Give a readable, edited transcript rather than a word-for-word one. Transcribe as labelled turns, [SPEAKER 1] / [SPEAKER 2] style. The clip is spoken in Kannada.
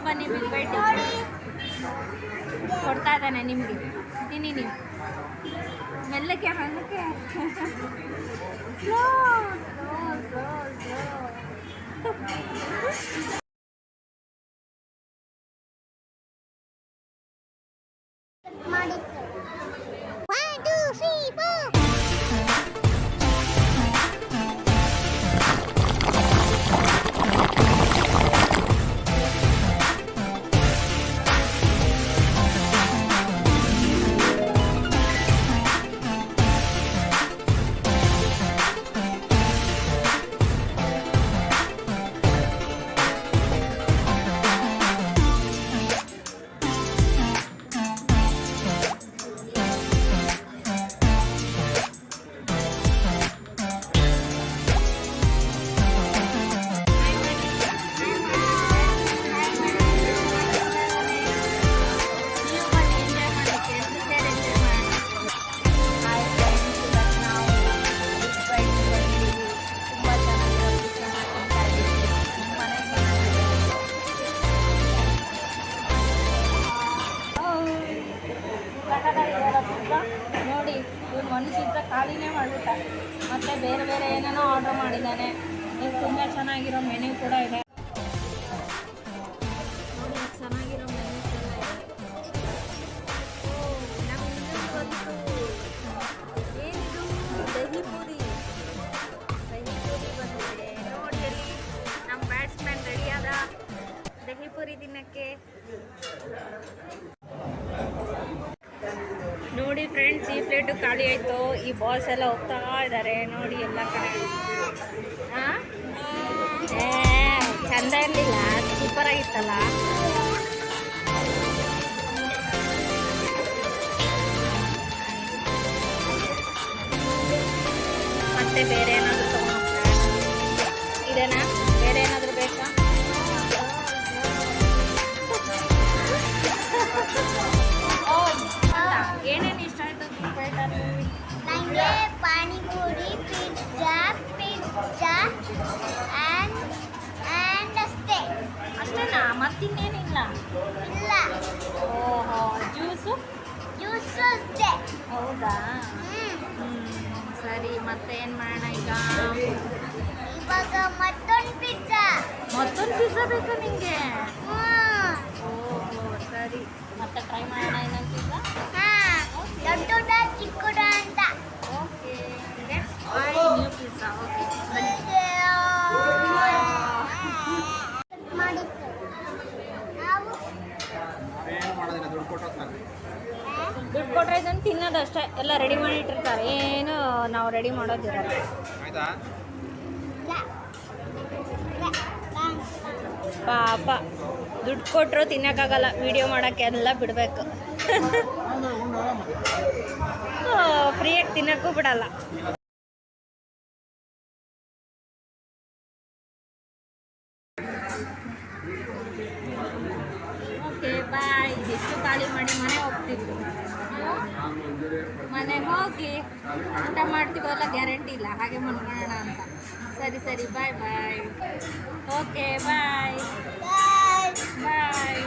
[SPEAKER 1] ಬನ್ನಿ ಬಿಗ್ ಬೈಟ್ ಕೊಡ್ತಾ ಇದ್ದಾನೆ ನಿಮಗೆ. ತಿನ್ನಿ ನೀವು ಮೆಲ್ಲಕ್ಕೆ ಮೆಲ್ಲಕ್ಕೆ. Slow slow slow slow. ನೋಡಿ ಇವ್ನು ಮನುಷ್ಯ ಖಾಲಿನೇ ಮಾಡಿಬಿಟ್ಟ. ಮತ್ತೆ ಬೇರೆ ಬೇರೆ ಏನೇನೋ ಆರ್ಡ್ರ್ ಮಾಡಿದ್ದಾನೆ. ಇದು ತುಂಬ ಚೆನ್ನಾಗಿರೋ ಮೆನ್ಯೂ ಕೂಡ ಇದೆ. ನೋಡಿ ಚೆನ್ನಾಗಿರೋ ಮೆನ್ಯೂಸ್ ಎಲ್ಲ ಇದೆ. ಏನಿದು ದಹಿ ಪೂರಿ ಬಂದಿದೆ ನೋಡಿ. ಅಲ್ಲಿ ನಮ್ಮ ಬ್ಯಾಟ್ಸ್ಮನ್ ರೆಡಿಯಾದ ದಹಿ ಪೂರಿ ತಿನ್ನಕ್ಕೆ. ನೋಡಿ ಫ್ರೆಂಡ್ಸ್, ಈ ಪ್ಲೇಟು ಖಾಲಿ ಆಯಿತು. ಈ ಬಾಸ್ ಎಲ್ಲ ಹೋಗ್ತಾ ಇದ್ದಾರೆ ನೋಡಿ ಎಲ್ಲ ಕಡೆ. ಚಂದ ಇರಲಿಲ್ಲ, ಸೂಪರ್ ಆಗಿತ್ತಲ್ಲ. ಮತ್ತೆ ಬೇರೆ ಏನಾದರೂ ತಗೊಂಡು ಇದೇನಾ, ಬೇರೆ ಏನಾದರೂ ಬೇಕಾ? ಏನೇನು ಇಷ್ಟ ಆಯಿತು
[SPEAKER 2] ನನಗೆ? ಪಾನಿಪುರಿ, ಪಿಜ್ಜಾ ಅಷ್ಟೇ.
[SPEAKER 1] ಅಷ್ಟೇನಾ? ಮತ್ತಿನ್ನೇನಿಲ್ಲ?
[SPEAKER 2] ಇಲ್ಲ.
[SPEAKER 1] ಓಹೋ, ಜ್ಯೂಸು
[SPEAKER 2] ಅಷ್ಟೇ.
[SPEAKER 1] ಹೌದಾ? ಸರಿ, ಮತ್ತೆ ಏನು ಮಾಡೋಣ ಈಗ?
[SPEAKER 2] ಇವಾಗ ಮತ್ತೊಂದು ಪಿಜ್ಜಾ
[SPEAKER 1] ಬೇಕಾ ನಿಮಗೆ? ಓಹೋ ಸರಿ, ಮತ್ತೆ ಟ್ರೈ ಮಾಡೋಣ ಇನ್ನೊಂದು ಪಿಜ್ಜಾ.
[SPEAKER 2] ದೊಡ್ಡ ಚಿಕ್ಕದ ಅಂತ.
[SPEAKER 1] Okay, new pizza. ಓಕೆ ದುಡ್ಡು ಕೊಟ್ಟರೆ ಇದನ್ನು ತಿನ್ನೋದಷ್ಟೇ. ಎಲ್ಲ ರೆಡಿ ಮಾಡಿ ಇಟ್ಟಿರ್ತಾರೆ, ಏನು ನಾವು ರೆಡಿ ಮಾಡೋದಿರಲ್ಲ. ಪಾಪ ದುಡ್ಡು ಕೊಟ್ಟರು ತಿನ್ನೋಕ್ಕಾಗಲ್ಲ, ವಿಡಿಯೋ ಮಾಡೋಕ್ಕೆ ಎಲ್ಲ ಬಿಡಬೇಕು. ಫ್ರೀಯಾಗಿ ತಿನ್ನೋಕ್ಕೂ ಬಿಡಲ್ಲ. Okay boy. ಎಷ್ಟು ಖಾಲಿ ಮಾಡಿ ಮನೆ ಹೋಗ್ತಿತ್ತು. ಮನೆಗೆ ಹೋಗಿ ಊಟ ಮಾಡ್ತೀವಲ್ಲ, ಗ್ಯಾರಂಟಿ ಇಲ್ಲ, ಹಾಗೆ ಮನ್ಕೊಳ್ಳೋಣ ಅಂತ. ಸರಿ ಸರಿ, ಬಾಯ್ ಬಾಯ್. ಓಕೆ ಬಾಯ್ ಬಾಯ್.